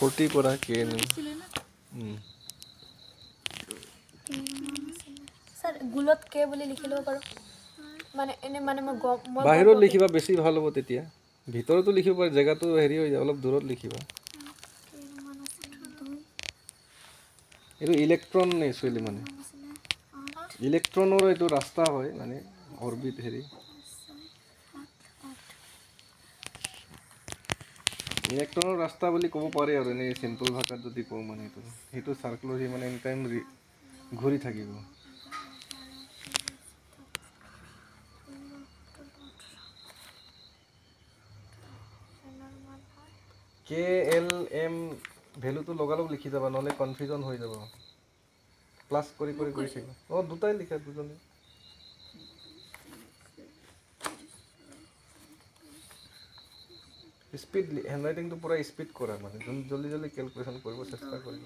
40 পৰা কে স্যাৰ গুলত কে বুলি লিখি লব পাৰো মানে এনে মানে মই বাহিৰত লিখিবা বেছি ভাল হ'ব তেতিয়া ভিতৰতো লিখিব পাৰি জেগাটো হেৰি হৈ যায় অলপ দূৰত লিখিবা এইটো ইলেক্ট্ৰন এক্সুৱেলি মানে ইলেক্ট্ৰনৰ এইটো ৰাস্তা হয় মানে অৰবিট হেৰি ইলেক্ট্ৰনৰ ৰাস্তা বুলি ক'ব পাৰি আৰু এনেই চিম্পল ভাষাত যদি কওঁ মানে সেইটো চাৰ্কুলৰ সি মানে এনি টাইম ঘূৰি থাকিব KLM ভ্যালুটো লগালগ লিখি যাবা নহ'লে কনফিউজন হৈ যাব প্লাস কৰি গৈছে দুটাই লিখা দুজনে স্পীড হেণ্ডৰাইটিংটো পুৰা স্পীড কৰা মানে জলদি জলদি কেলকুলেশ্যন কৰিব চেষ্টা কৰিব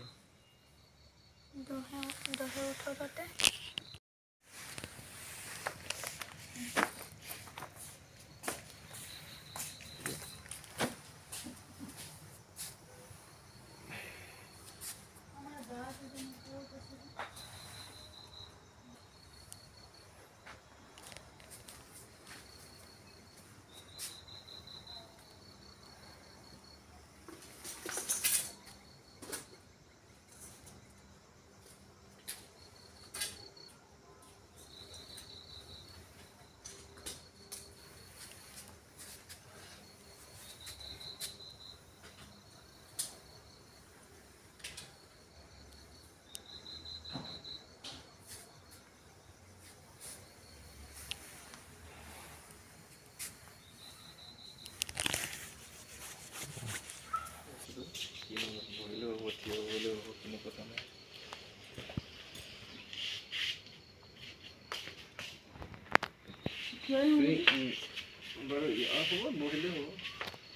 10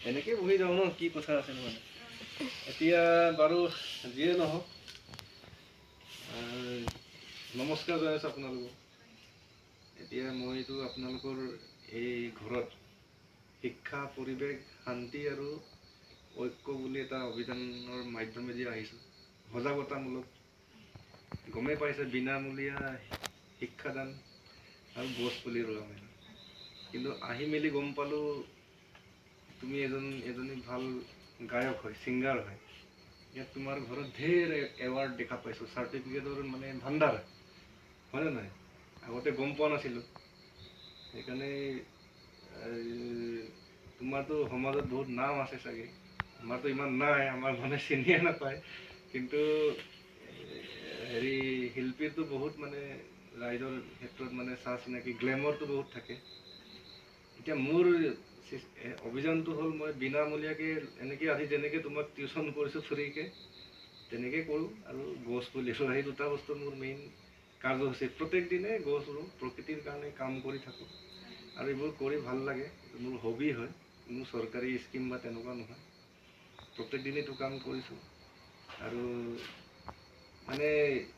এনেকে বহি যাওঁ ন কি কথা আছে মানে এতিয়া বাৰু যিয়ে নহওক নমস্কাৰ জনাইছোঁ আপোনালোকক এতিয়া মইতো আপোনালোকৰ এই ঘৰত শিক্ষা পৰিৱেশ শান্তি আৰু ঐক্য বুলি এটা অভিযানৰ মাধ্যমেদি আহিছোঁ সজাগতামূলক গমেই পাইছে বিনামূলীয়া শিক্ষাদান আৰু গছ পুলি ৰোৱা মেলা কিন্তু আহি মেলি গম পালোঁ তুমি এজনী ভাল গায়ক হয় ছিংগাৰ হয় ইয়াত তোমাৰ ঘৰত ঢেৰ এৱাৰ্ড দেখা পাইছোঁ চাৰ্টিফিকেটৰ মানে ভাণ্ডাৰ হয়নে নাই আগতে গম পোৱা নাছিলোঁ সেইকাৰণে তোমাৰতো সমাজত বহুত নাম আছে চাগে আমাৰতো ইমান নাই আমাৰ মানে চিনিয়ে নাপায় কিন্তু হেৰি শিল্পীৰতো বহুত মানে ৰাইজৰ ক্ষেত্ৰত মানে চা চিনাকি গ্লেমাৰটো বহুত থাকে এতিয়া মোৰ অভিযানটো হ'ল মই বিনামূলীয়াকৈ এনেকৈ আহি যেনেকৈ তোমাক টিউশ্যন কৰিছোঁ ফ্ৰীকৈ তেনেকৈ কৰোঁ আৰু গছ পুলি ৰোৱা সেই দুটা বস্তু মোৰ মেইন কাৰ্যসূচী প্ৰত্যেক দিনে গছ ৰোওঁ প্ৰকৃতিৰ কাৰণে কাম কৰি থাকোঁ আৰু এইবোৰ কৰি ভাল লাগে মোৰ হবি হয় কোনো চৰকাৰী স্কিম বা তেনেকুৱা নহয় প্ৰত্যেক দিনেইটো কাম কৰিছোঁ আৰু মানে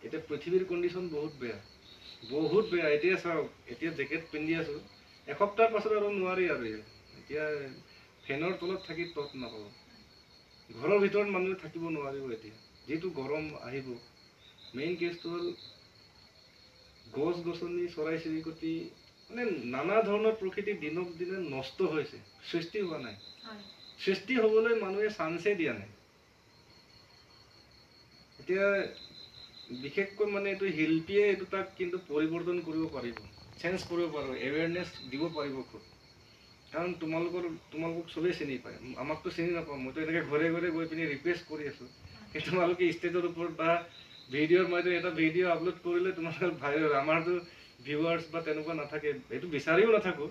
এতিয়া পৃথিৱীৰ কণ্ডিশ্যন বহুত বেয়া এতিয়া চাওক এতিয়া জেকেট পিন্ধি আছোঁ এসপ্তাহৰ পাছত আৰু নোৱাৰি আৰু এতিয়া ফেনৰ তলত থাকি তত নাপাব ঘৰৰ ভিতৰত মানুহে থাকিব নোৱাৰিব এতিয়া যিটো গৰম আহিব মেইন কেছটো হ'ল গছ গছনি চৰাই চিৰিকটি মানে নানা ধৰণৰ প্ৰকৃতি দিনক দিনে নষ্ট হৈছে সৃষ্টি হোৱা নাই সৃষ্টি হ'বলৈ মানুহে চান্সেই দিয়া নাই এতিয়া বিশেষকৈ মানে এইটো শিল্পীয়ে এইটো তাক কিন্তু পৰিৱৰ্তন কৰিব পাৰিব চেঞ্জ কৰিব পাৰিব এৱেৰনেছ দিব পাৰিব খুব কাৰণ তোমালোকক চবেই চিনি পায় আমাকতো চিনি নাপাওঁ মইতো এনেকৈ ঘৰে ঘৰে গৈ পিনি ৰিকুৱেষ্ট কৰি আছোঁ কি তোমালোকে ষ্টেজৰ ওপৰত বা ভিডিঅ'ৰ মইতো এটা ভিডিঅ' আপলোড কৰিলে তোমালোকৰ ভাইৰেল আমাৰতো ভিউৱাৰ্ছ বা তেনেকুৱা নাথাকে এইটো বিচাৰিও নাথাকোঁ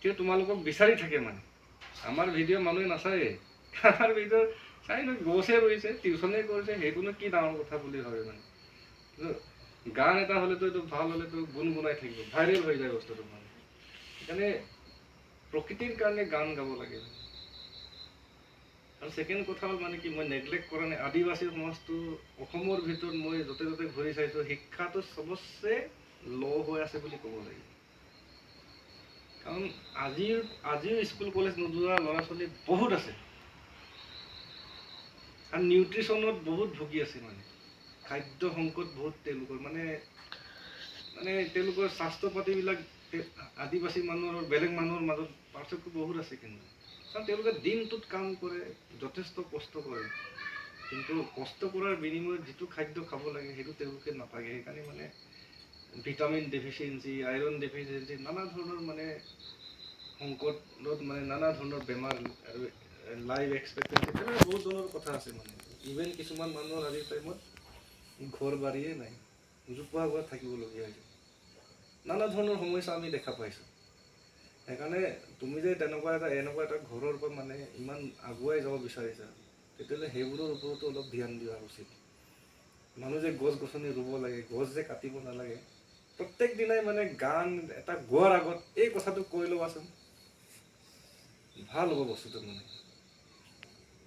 কিন্তু তোমালোকক বিচাৰি থাকে মানে আমাৰ ভিডিঅ' মানুহে নাচায়ে আমাৰ ভিডিঅ' চাই ন গছে ৰৈছে টিউশ্যনে কৰিছে সেইটোনো কি ডাঙৰ কথা বুলি ভাবে মানে গান এটা হ'লেতো এইটো ভাল হ'লেতো গুণগুণাই থাকিব ভাইৰেল হৈ যায় বস্তুটো মানে সেইকাৰণে প্ৰকৃতিৰ কাৰণে গান গাব লাগে আৰু ছেকেণ্ড কথা হ'ল মানে কি মই নেগলেক্ট কৰা নাই আদিবাসী সমাজটো অসমৰ ভিতৰত মই য'তে য'তে ঘূৰি চাইছোঁ শিক্ষাটো চবতছে ল' হৈ আছে বুলি ক'ব লাগিব কাৰণ আজিও স্কুল কলেজ নোযোৱা ল'ৰা ছোৱালী বহুত আছে আৰু নিউট্ৰিশ্যনত বহুত ভুগি আছে মানে খাদ্য সংকট বহুত তেওঁলোকৰ মানে তেওঁলোকৰ স্বাস্থ্য পাতিবিলাক আদিবাসী মানুহৰ আৰু বেলেগ মানুহৰ মাজত পাৰ্থক্য বহুত আছে কিন্তু কাৰণ তেওঁলোকে দিনটোত কাম কৰে যথেষ্ট কষ্ট কৰে কিন্তু কষ্ট কৰাৰ বিনিময়ত যিটো খাদ্য খাব লাগে সেইটো তেওঁলোকে নাপায় সেইকাৰণে মানে ভিটামিন ডেফিচিয়েঞ্চি আইৰণ ডেফিচিয়েঞ্চি নানা ধৰণৰ মানে সংকটত মানে নানা ধৰণৰ বেমাৰ আৰু লাইফ এক্সপেক্টেঞ্চি তেনেকুৱা বহুত ধৰণৰ কথা আছে মানে ইভেন কিছুমান মানুহৰ আজিৰ টাইমত ঘৰ বাৰীয়ে নাই জোপোহা ঘৰত থাকিবলগীয়া হৈছে নানা ধৰণৰ সমস্যা আমি দেখা পাইছোঁ সেইকাৰণে তুমি যে এনেকুৱা এটা ঘৰৰ পৰা মানে ইমান আগুৱাই যাব বিচাৰিছা তেতিয়াহ'লে সেইবোৰৰ ওপৰতো অলপ ধ্যান দিয়া উচিত মানুহ যে গছ গছনি ৰুব লাগে গছ যে কাটিব নালাগে প্ৰত্যেক দিনাই মানে গান এটা গোৱাৰ আগত এই কথাটো কৈ ল'বাচোন ভাল হ'ব বস্তুটো মানে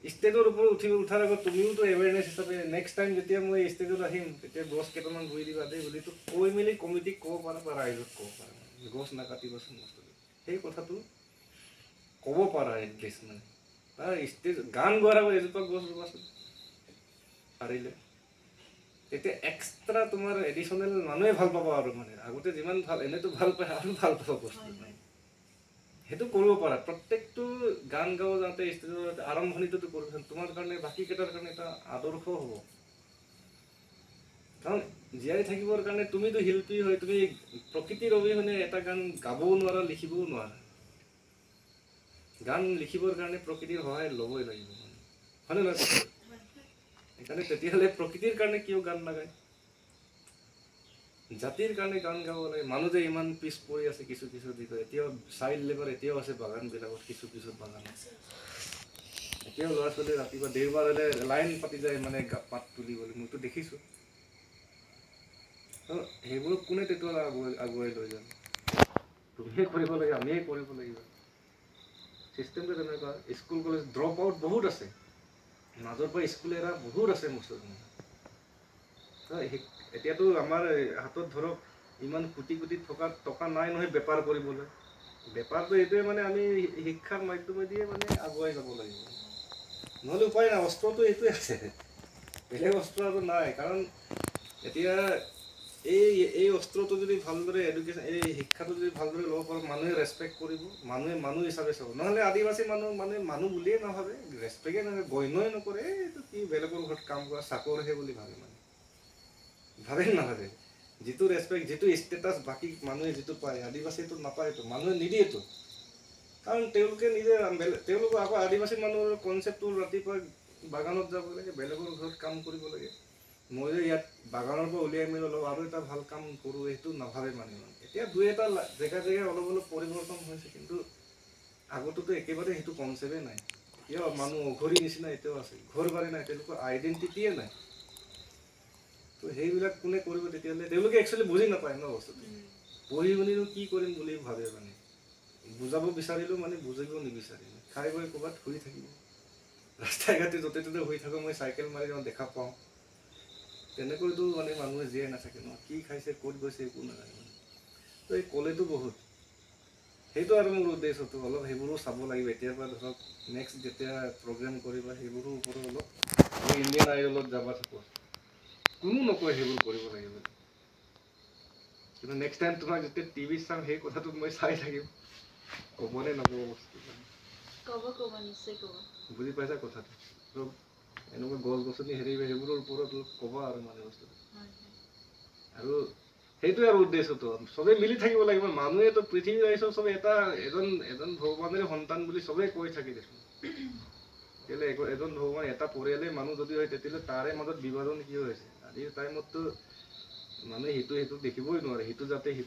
ষ্টেজৰ ওপৰত উঠাৰ আগত তুমিওতো এৱেৰনেছ হিচাপে নেক্সট টাইম যেতিয়া মই ষ্টেজত আহিম তেতিয়া গছ কেইটামান ৰুই দিবা দেই বুলিতো কৈ মেলি কমিটিক ক'ব পাৰা বা ৰাইজক ক'ব পাৰা গছ নাকাটিবাচোন বস্তুটো সেই কথাটো ক'ব পাৰা এটলিষ্ট মানে তাৰ ষ্টেজ গান গোৱাৰ আগত এজোপা গছ ৰুবাচোন পাৰিলে তেতিয়া এক্সট্ৰা তোমাৰ এডিশ্যনেল মানুহে ভাল পাব আৰু মানে আগতে যিমান ভাল এনেতো ভাল পায় আৰু ভাল পাব বস্তু মানে সেইটো কৰিব পাৰা প্ৰত্যেকটো গান গাব যাওঁতে ষ্টেজত আৰম্ভণিটোতো কৰিবচোন তোমাৰ কাৰণে বাকী কেইটাৰ কাৰণে এটা আদৰ্শ হ'ব কাৰণ জীয়াই থাকিবৰ কাৰণে তুমিতো শিল্পী হয় তুমি প্ৰকৃতিৰ অবিহনে এটা গান গাবও নোৱাৰা লিখিবও নোৱাৰা গান লিখিবৰ কাৰণে প্ৰকৃতিৰ সহায় ল'বই লাগিব হয়নে নহয় সেইকাৰণে তেতিয়াহ'লে প্ৰকৃতিৰ কাৰণে কিয় গান নাগায় জাতিৰ কাৰণে গান গাব লাগে মানুহ যে ইমান পিছ পৰি আছে কিছু দিশত এতিয়াও চাইল্ড লেবাৰ এতিয়াও আছে বাগানবিলাকত কিছু বাগান আছে এতিয়াও ল'ৰা ছোৱালী ৰাতিপুৱা দেওবাৰ হ'লে লাইন পাতি যায় মানে পাত তুলিবলৈ মইতো দেখিছোঁ সেইবোৰক কোনে তেতিয়া আগুৱাই লৈ যাম তুমিয়ে কৰিব লাগে আমিয়ে কৰিব লাগিব চিষ্টেমটো তেনেকুৱা স্কুল কলেজ ড্ৰপ আউট বহুত আছে মাজৰ পৰা স্কুল এৰা বহুত আছে মুছলমান এতিয়াতো আমাৰ হাতত ধৰক ইমান কোটি থকা টকা নাই নহয় বেপাৰ কৰিবলৈ বেপাৰটো এইটোৱে মানে আমি শিক্ষাৰ মাধ্যমেদিয়ে মানে আগুৱাই যাব লাগিব নহ'লে উপায় নাই অস্ত্ৰটো এইটোৱে আছে বেলেগ অস্ত্ৰ আৰু নাই কাৰণ এতিয়া এই অস্ত্ৰটো যদি ভালদৰে এডুকেশ্যন এই শিক্ষাটো যদি ভালদৰে ল'ব পাৰোঁ মানুহে ৰেচপেক্ট কৰিব মানুহ হিচাপে চাব নহ'লে আদিবাসী মানুহ বুলিয়ে নাভাবে ৰেচপেক্টে নকৰে গণ্যই নকৰে এইটো কি বেলেগৰ ঘৰত কাম কৰা চাকৰহে বুলি ভাবে মানে ভাবে নাভাবে যিটো ৰেচপেক্ট যিটো ষ্টেটাছ বাকী মানুহে যিটো পায় আদিবাসীটো নাপায়তো মানুহে নিদিয়েতো কাৰণ তেওঁলোকে নিজে তেওঁলোকৰ আকৌ আদিবাসী মানুহৰ কনচেপ্টটো ৰাতিপুৱা বাগানত যাব লাগে বেলেগৰ ঘৰত কাম কৰিব লাগে মই যে ইয়াত বাগানৰ পৰা উলিয়াই মেলি অলপ আৰু এটা ভাল কাম কৰোঁ সেইটো নাভাবে মানে এতিয়া দুই এটা জেগাই অলপ পৰিৱৰ্তন হৈছে কিন্তু আগতেতো একেবাৰে সেইটো কনচেপ্টেই নাই এতিয়াও মানুহ অঘৰী নিচিনা এতিয়াও আছে ঘৰ বাৰী নাই তেওঁলোকৰ আইডেণ্টিটিয়ে নাই তো সেইবিলাক কোনে কৰিব তেতিয়াহ'লে তেওঁলোকে একচুৱেলি বুজি নাপায় ন বস্তুটো পঢ়ি শুনিনো কি কৰিম বুলি ভাবে মানে বুজাব বিচাৰিলেও মানে বুজিব নিবিচাৰে খাই বৈ ক'ৰবাত শুই থাকিব ৰাস্তাই ঘাটে য'তে ত'তে শুই থাকোঁ মই চাইকেল মাৰি যাওঁ দেখা পাওঁ তেনেকৈতো মানে মানুহে জীয়াই নাথাকে ন কি খাইছে ক'ত গৈছে একো নাজানে তো এই ক'লেতো বহুত সেইটো আৰু মোৰ উদ্দেশ্যটো অলপ সেইবোৰো চাব লাগিব এতিয়াৰ পৰা ধৰক নেক্সট যেতিয়া প্ৰগ্ৰেম কৰিবা সেইবোৰৰ ওপৰত অলপ ইণ্ডিয়ান আইডলত যাবা থাকোঁ কোনো নকয় সেইবোৰ কৰিব লাগিব কিন্তু নেক্সট টাইম তোমাক যেতিয়া টিভিত চাম সেই কথাটো মই চাই থাকিম ক'বনে নক'ব বস্তু ক'ব নিশ্চয় ক'ব বুজি পাইছা কথাটো তো এনেকুৱা গছ গছনি সেইবোৰৰ ওপৰত অলপ ক'বা আৰু মানে বস্তুটো আৰু সেইটোৱে আৰু উদ্দেশ্যটো চবেই মিলি থাকিব লাগিব মানুহেতো পৃথিৱীৰ ৰাইজৰ চবে এজন ভগৱানেৰে সন্তান বুলি চবেই কৈ থাকে দেখোন তেতিয়াহ'লে এজন ভগৱান এটা পৰিয়ালেই মানুহ যদি হয় তেতিয়াহ'লে তাৰে মাজত বিভাজন কিয় হৈছে আজিৰ টাইমততো মানুহে সেইটো দেখিবই নোৱাৰে সিটো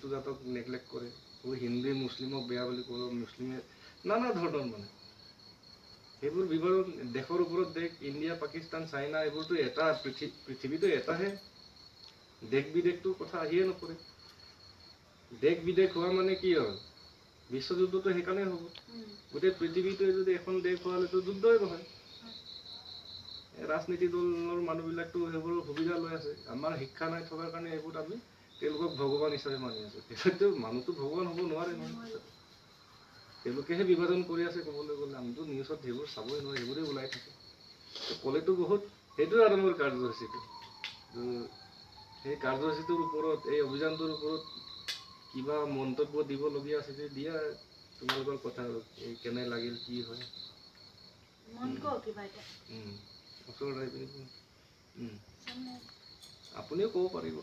জাতক নেগলেক্ট কৰে হিন্দুৱে মুছলিমক বেয়া বুলি ক'ব মুছলিমে নানা ধৰণৰ মানে সেইবোৰ বিভাজন দেশৰ ওপৰত দেশ ইণ্ডিয়া পাকিস্তান চাইনা এইবোৰতো এটা পৃথিৱীতো এটাহে দেশ বিদেশটোৰ কথা আহিয়ে নপৰে দেশ বিদেশ হোৱা মানে কি হয় বিশ্বযুদ্ধটো সেইকাৰণে হ'ব গোটেই পৃথিৱীটোৱে যদি এখন দেশ হোৱালেতো যুদ্ধই নহয় ৰাজনীতি দলৰ মানুহবিলাকতো সেইবোৰৰ সুবিধা লৈ আছে আমাৰ শিক্ষা নাই থকাৰ কাৰণে এইবোৰ আমি তেওঁলোকক ভগৱান হিচাপে মানি আছোঁ তেতিয়াতো মানুহটো ভগৱান হ'ব নোৱাৰে নহয় তেওঁলোকেহে বিভাজন কৰি আছে ক'বলৈ গ'লে আমিতো নিউজত সেইবোৰ চাবই নোৱাৰে সেইবোৰেই ওলাই থাকে ক'লেতো বহুত সেইটোৱে আৰু মোৰ কাৰ্যসূচীটো সেই কাৰ্যসূচীটোৰ ওপৰত এই অভিযানটোৰ ওপৰত কিবা মন্তব্য দিবলগীয়া আছে যদি দিয়া তোমালোকৰ কথা এই কেনে লাগিল কি হয় মন কওঁ কিবা এটা ওচৰত আহি পিনি আপুনিও ক'ব পাৰিব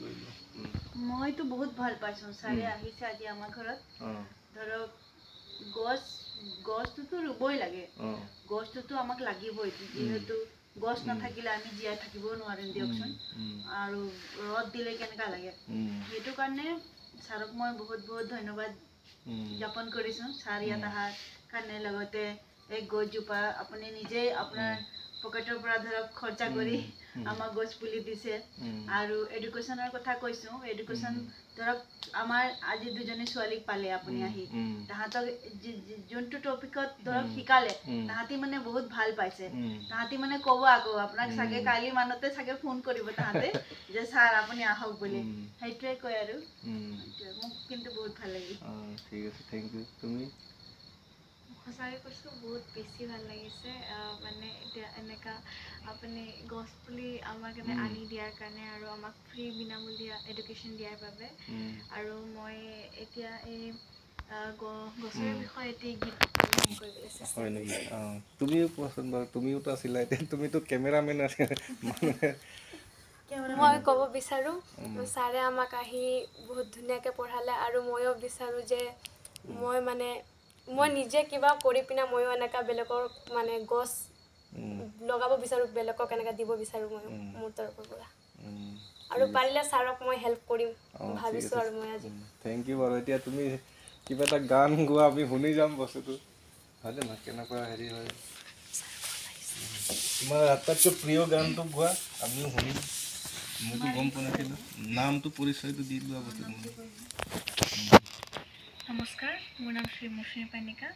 লৈ লওঁ মইতো বহুত ভাল পাইছোঁ ছাৰে আহিছে আজি আমাৰ ঘৰত ধৰক গছটোতো ৰুবই লাগে গছটোতো আমাক লাগিবই যিহেতু গছ নাথাকিলে আমি জীয়াই থাকিবও নোৱাৰিম দিয়কচোন আৰু ৰ'দ দিলে কেনেকুৱা লাগে সেইটো কাৰণে ছাৰক মই বহুত বহুত ধন্যবাদ জ্ঞাপন কৰিছোঁ ছাৰ ইয়াত অহাৰ কাৰণে লগতে এই গছজোপা আপুনি নিজেই আপোনাৰ পকেটৰ পৰা ধৰক খৰচা কৰি আমাক গছ পুলি দিছে আৰু এডুকেশ্যনৰ কথা কৈছোঁ এডুকেশ্যন ধৰক আমাৰ আজি দুজনী ছোৱালীক পালে আপুনি আহি তাহাঁতক যোনটো টপিকত ধৰক শিকালে তাহাঁতি মানে বহুত ভাল পাইছে তাহাঁতি মানে ক'ব আকৌ আপোনাক চাগে কালি মানতে চাগে ফোন কৰিব তাহাঁতে যে ছাৰ আপুনি আহক বুলি সেইটোৱে কয় আৰু মোক কিন্তু বহুত ভাল লাগিল ঠিক আছে থেংক ইউ তুমি সঁচাকৈ কৈছোঁ বহুত বেছি ভাল লাগিছে মানে এতিয়া এনেকুৱা আপুনি গছ পুলি আমাৰ কাৰণে আনি দিয়াৰ কাৰণে আৰু আমাক ফ্ৰী বিনামূলীয়া এডুকেশ্যন দিয়াৰ বাবে আৰু মই এতিয়া এই গছৰ বিষয়ে এটি গীত কৰিবলৈ চেষ্টা হয় নেকি তুমিও কোৱাচোন বাৰু তুমিওতো আছিলা এতিয়া তুমিতো কেমেৰামেন আছিলা মই ক'ব বিচাৰোঁ ছাৰে আমাক আহি বহুত ধুনীয়াকৈ পঢ়ালে আৰু ময়ো বিচাৰোঁ যে মই নিজে কিবা কৰি পিনে ময়ো এনেকুৱা বেলেগৰ মানে গছ লগাব বিচাৰোঁ বেলেগক এনেকৈ দিব বিচাৰোঁ ময়ো মোৰ তৰফৰ পৰা আৰু পাৰিলে ছাৰক মই হেল্প কৰিম ভাবিছোঁ আৰু মই আজি থেংক ইউ বাৰু এতিয়া তুমি কিবা এটা গান গোৱা আমি শুনি যাম বস্তুটো হয়নে নহয় কেনেকুৱা হেৰি হয় তোমাৰ আটাইতকৈ প্ৰিয় গানটো গোৱা আমিও শুনিম মইতো গম পোৱা নাছিলোঁ নামটো পৰিচয়টো দি লোৱা বস্তুটো নমস্কাৰ মোৰ নাম শ্ৰী মৌচুমী পানিকা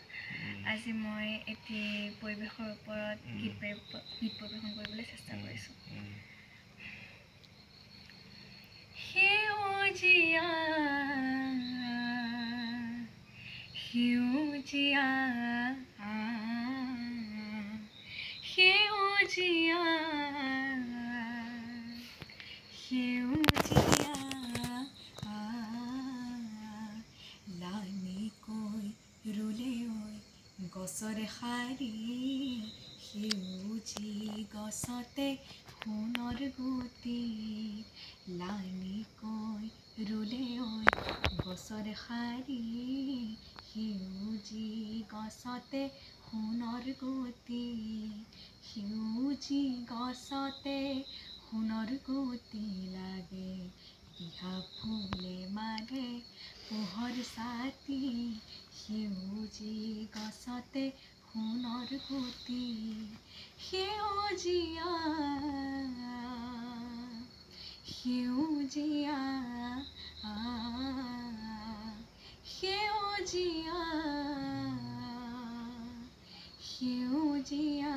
আজি মই এটি পৰিৱেশৰ ওপৰত গীত পৰিৱেশন কৰিবলৈ চেষ্টা কৰিছোঁ সেউজীয়া সেউজীয়া সেউজীয়া সেউজীয়া লানিকৈ ৰুলে ঐ গছৰে শাৰী সেউজী গছতে সোণৰ গুটি লানিকৈ ৰুলে ঐ গছৰে শাৰী সেউজী গছতে সোণৰ গুটি সেউজী গছতে সোণৰ গুটি লাগে দিহা ফুলে মাৰে পোহৰ ছাতি সেউজী গছতে সোণৰ গুটি সেউজীয়া সেউজীয়া সেউজীয়া সেউজীয়া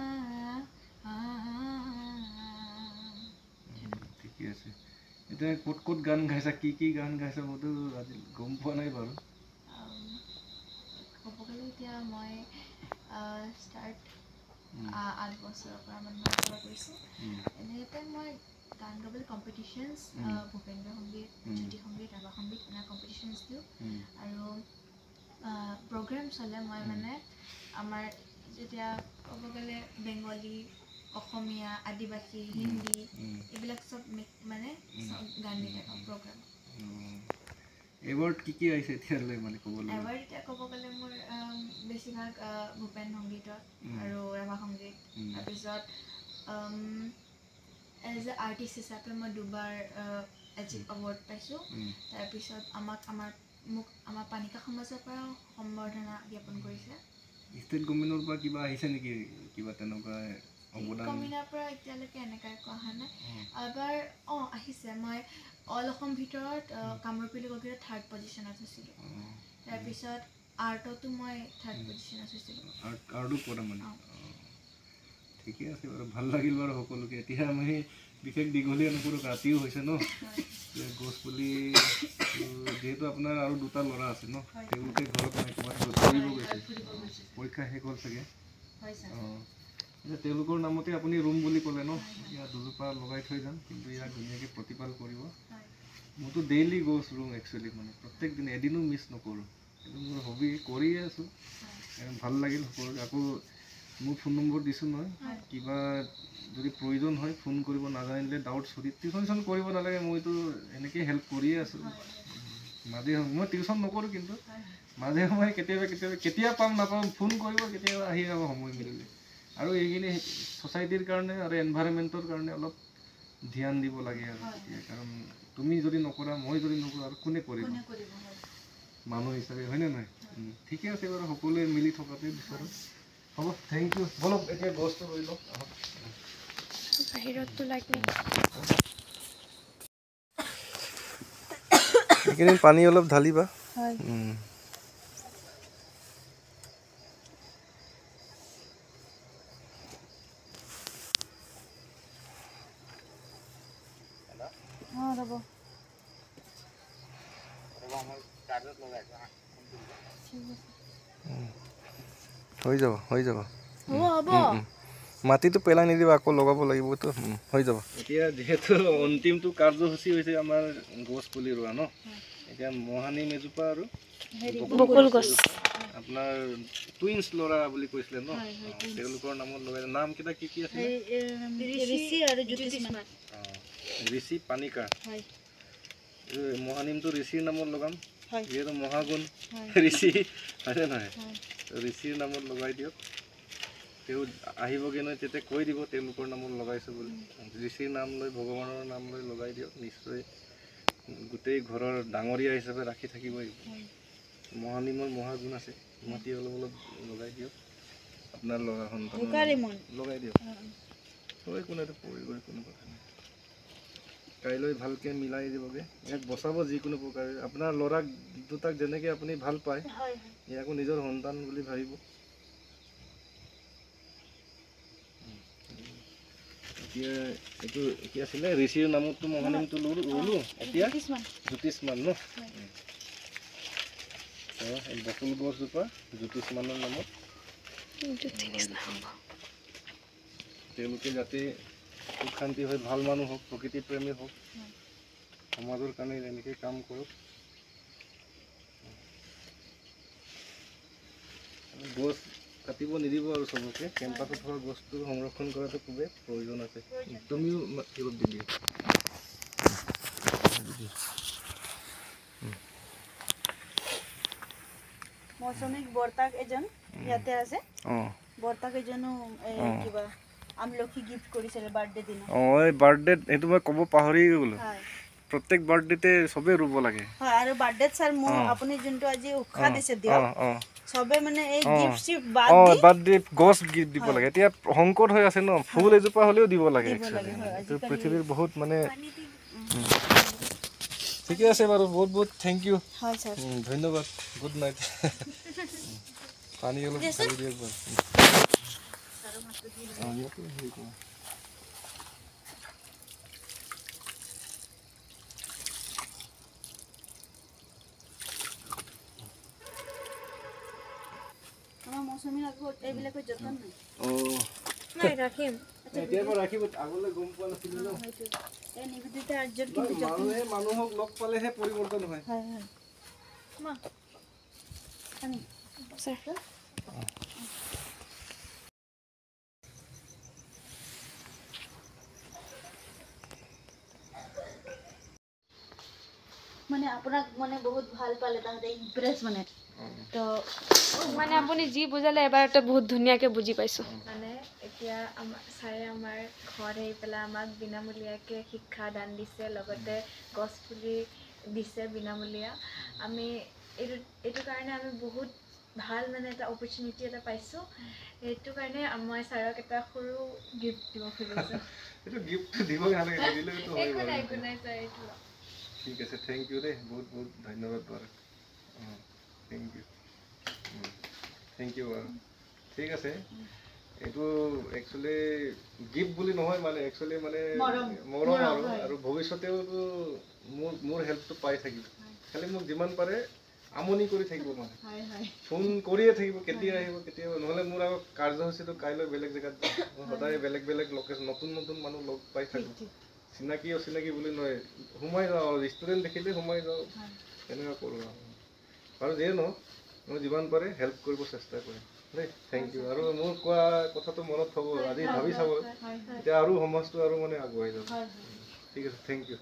ঠিকে আছে এতিয়া ক'ত ক'ত গান গাইছা কি গান গাইছা মইতো আজি গম পোৱা নাই বাৰু ক'ব গ'লে এতিয়া মই ষ্টাৰ্ট 8 বছৰৰ পৰা মানে কৰিছোঁ এনেকৈ মই গান গাবলৈ কম্পিটিশ্যনছ ভূপেন্দ্ৰ সংগীত জ্যোতি সংগীত ৰাভা সংগীত এনে কম্পিটিশ্যনছ দিওঁ আৰু প্ৰগ্ৰেম চলে মই মানে আমাৰ যেতিয়া ক'ব গ'লে বেংগলী অসমীয়া আদিবাসী হিন্দী এইবিলাক চব মানে গান গাই থাকোঁ প্ৰগ্ৰাম এৱাৰ্ড কি আহিছে এতিয়ালৈ মানে ক'বলৈ এৱাৰ্ড এতিয়া ক'ব গ'লে মোৰ বেছিভাগ ভূপেন সংগীতত আৰু ৰাভা সংগীত তাৰপিছত এজ এ আৰ্টিষ্ট হিচাপে মই দুবাৰ এজিভ এৱাৰ্ড পাইছোঁ তাৰপিছত মোক আমাৰ পানিকা সমাজৰ পৰাও সম্বৰ্ধনা জ্ঞাপন কৰিছে ষ্টেট গভৰ্ণমেণ্টৰ পৰা কিবা আহিছে নেকি কিবা তেনেকুৱা অৱদান গভৰ্ণমেণ্টৰ পৰা এতিয়ালৈকে এনেকৈ একো অহা নাই এবাৰ আহিছে মই অল অসম ভিতৰত কামৰূপী লোকগীতত 3rd পজিশ্যনত হৈছিলোঁ তাৰপিছত আৰ্টতো মই 3rd পজিশ্যনত হৈছিলোঁ আৰ্টো কৰা মানে ঠিকে আছে বাৰু ভাল লাগিল বাৰু সকলোকে এতিয়া আমি বিশেষ দীঘলীয়া নকৰোঁ ৰাতিও হৈছে ন গছ পুলি যিহেতু আপোনাৰ আৰু 2টা ল'ৰা আছে ন তেওঁলোকে ঘৰত নাই ক'ৰবাত ফুৰিব গৈছে পৰীক্ষা শেষ হ'ল চাগে হয় ছাৰ এতিয়া তেওঁলোকৰ নামতে আপুনি ৰুম বুলি ক'লে ন ইয়াত দুজোপা লগাই থৈ যাম কিন্তু ইয়াক ধুনীয়াকৈ প্ৰতিপাল কৰিব মোৰতো ডেইলি গছ ৰুম একচুৱেলি মানে প্ৰত্যেক দিনে এদিনো মিছ নকৰোঁ এইটো মোৰ হবি কৰিয়ে আছোঁ ভাল লাগিল সকলোকে আকৌ মোৰ ফোন নম্বৰ দিছোঁ নহয় কিবা যদি প্ৰয়োজন হয় ফোন কৰিব নাজানিলে ডাউট চুৰি টিউশ্যন কৰিব নালাগে মইতো এনেকৈ হেল্প কৰিয়ে আছোঁ মাজে সময়ে মই টিউশ্যন নকৰোঁ কিন্তু মাজে সময়ে কেতিয়া পাম নাপাম ফোন কৰিব কেতিয়াবা আহি যাব সময় মিলিলে আৰু এইখিনি ছ'চাইটিৰ কাৰণে আৰু এনভাইৰনমেণ্টৰ কাৰণে অলপ ধ্যান দিব লাগে আৰু কাৰণ তুমি যদি নকৰা মই যদি নকৰোঁ আৰু কোনে কৰিব মানুহ হিচাপে হয়নে নহয় ঠিকে আছে বাৰু সকলোৱে মিলি থকাটোৱে বিচাৰোঁ হ'ব থেংক ইউ বলক এতিয়া গছটো লৈ লওক বাহিৰততো লাইট নাই এইকেইদিন পানী অলপ ঢালিবা হৈ যাব মাটিটো পেলাই নিদিবা আকৌ লগাব লাগিবতো হৈ যাব এতিয়া যিহেতু অন্তিমটো কাৰ্যসূচী হৈছে আমাৰ গছ পুলি ৰোৱা ন এতিয়া মহানিম এজোপা আৰু বকুল গছ আপোনাৰ টুইন্স ল'ৰা বুলি কৈছিলে ন তেওঁলোকৰ নামত লগাই নাম কেইটা কি কি আছিলে ঋষি পানিকাৰ মহানিমটো ঋষিৰ নামত লগাম যিহেতু মহাগুণ ঋষি হয়নে নহয় ঋষিৰ নামত লগাই দিয়ক তেওঁ আহিবগৈ নহয় তেতিয়া কৈ দিব তেওঁলোকৰ নামত লগাইছোঁ বুলি ঋষিৰ নাম লৈ ভগৱানৰ নাম লৈ লগাই দিয়ক নিশ্চয় গোটেই ঘৰৰ ডাঙৰীয়া হিচাপে ৰাখি থাকিবই মহানিমৰ মহাগুণ আছে মাটি অলপ অলপ লগাই দিয়ক আপোনাৰ ল'ৰা সন্তান লগাই দিয়ক হয় কোনো এটা পৰিগৈ কোনো কথা নাই কাইলৈ ভালকৈ মিলাই দিবগৈ ইয়াক বচাব যিকোনো প্ৰকাৰে আপোনাৰ ল'ৰাক দুটাক যেনেকৈ আপুনি ভাল পায় ইয়াকো নিজৰ সন্তান বুলি ভাবিব এতিয়া এইটো কি আছিলে ঋষিৰ নামততো মহানিমটো ৰুলোঁ এতিয়া জ্যোতিষমান ন এই বকুল গছজোপা জ্যোতিষমানৰ নামত তেওঁলোকে যাতে সুখ শান্তি হৈ ভাল মানুহ হওক প্ৰকৃতি প্ৰেমী হওক সমাজৰ কাৰণে এনেকৈ কাম কৰক গছ কাটিব নিদিব আৰু চবকে কেম্পাছত থকা গছটো সংৰক্ষণ কৰাটো খুবেই প্ৰয়োজন আছে তুমিও অলপ দি দিয়া মৌচুমীক বৰ্তাক এজন ইয়াতে আছে বৰ্তাক এজনো কিবা আমলখি গিফ্ট কৰিছিলে বাৰ্থডে দিনা এই বাৰ্থডেত এইটো মই ক'ব পাহৰি গ'লোঁ প্ৰত্যেক বাৰ্থডেতে চবেই ৰুব লাগে আৰু বাৰ্থডেত ছাৰ মোৰ আপুনি যোনটো আজি উৎসাহ দিছে দিয়ক চবে মানে এই গিফ্ট চিফ্ট বাদ দি গছ গিফ্ট দিব লাগে এতিয়া সংকট হৈ আছে ন ফুল এজোপা হ'লেও দিব লাগে এইটো পৃথিৱীৰ বহুত মানে ঠিকে আছে বাৰু বহুত বহুত থেংক ইউ হয় ছাৰ ধন্যবাদ গুড নাইট পানী অলপ ঢালি দিয়ক বাৰু মৌচুমীৰ আকৌ এইবিলাকৰ যতন নাই ৰাখিম ৰাখিব আগলৈ গম পোৱা নাছিলোঁ ন এই নিবেদিতা আৰ্যৰ কিন্তু মানুহে মানুহক লগ পালেহে পৰিৱৰ্তন হয় মানে আপোনাক মানে বহুত ভাল পালে তাহাঁতে ইমপ্ৰেছ মানে তো মানে আপুনি যি বুজালে এবাৰতে বহুত ধুনীয়াকৈ বুজি পাইছোঁ মানে এতিয়া ছাৰে আমাৰ ঘৰত আহি পেলাই আমাক বিনামূলীয়াকৈ শিক্ষা দান দিছে লগতে গছ পুলি দিছে বিনামূলীয়া আমি এইটো কাৰণে আমি বহুত ভাল মানে এটা অপৰচুনিটি এটা পাইছোঁ সেইটো কাৰণে মই ছাৰক এটা সৰু গিফ্ট দিব খুজিছোঁ একো নাই ছাৰ এইটো ঠিক আছে থেংক ইউ দেই বহুত বহুত ধন্যবাদ বাৰু থেংক ইউ বাৰু ঠিক আছে এইটো একচুৱেলি গিফ্ট বুলি নহয় মানে একচুৱেলি মানে মৰম আৰু ভৱিষ্যতেওতো মোৰ হেল্পটো পাই থাকিব খালি মোক যিমান পাৰে আমনি কৰি থাকিব মানে হয় হয় ফোন কৰিয়ে থাকিব কেতিয়া আহিব কেতিয়া নহ'লে মোৰ আকৌ কাৰ্যসূচীটো কাইলৈ বেলেগ জেগাত যাম মই সদায় বেলেগ বেলেগ লোকেশ্যন নতুন নতুন মানুহ লগ পাই থাকোঁ চিনাকি অচিনাকি বুলি নহয় সোমাই যাওঁ আৰু ৰেষ্টুৰেণ্ট দেখিলে সোমাই যাওঁ তেনেকুৱা কৰোঁ আৰু যিয়ে নহওক মই যিমান পাৰে হেল্প কৰিব চেষ্টা কৰিম দেই থেংক ইউ আৰু মোৰ কোৱা কথাটো মনত থ'ব আজি ভাবি চাব এতিয়া আৰু সমাজটো আৰু মানে আগুৱাই যাব ঠিক আছে থেংক ইউ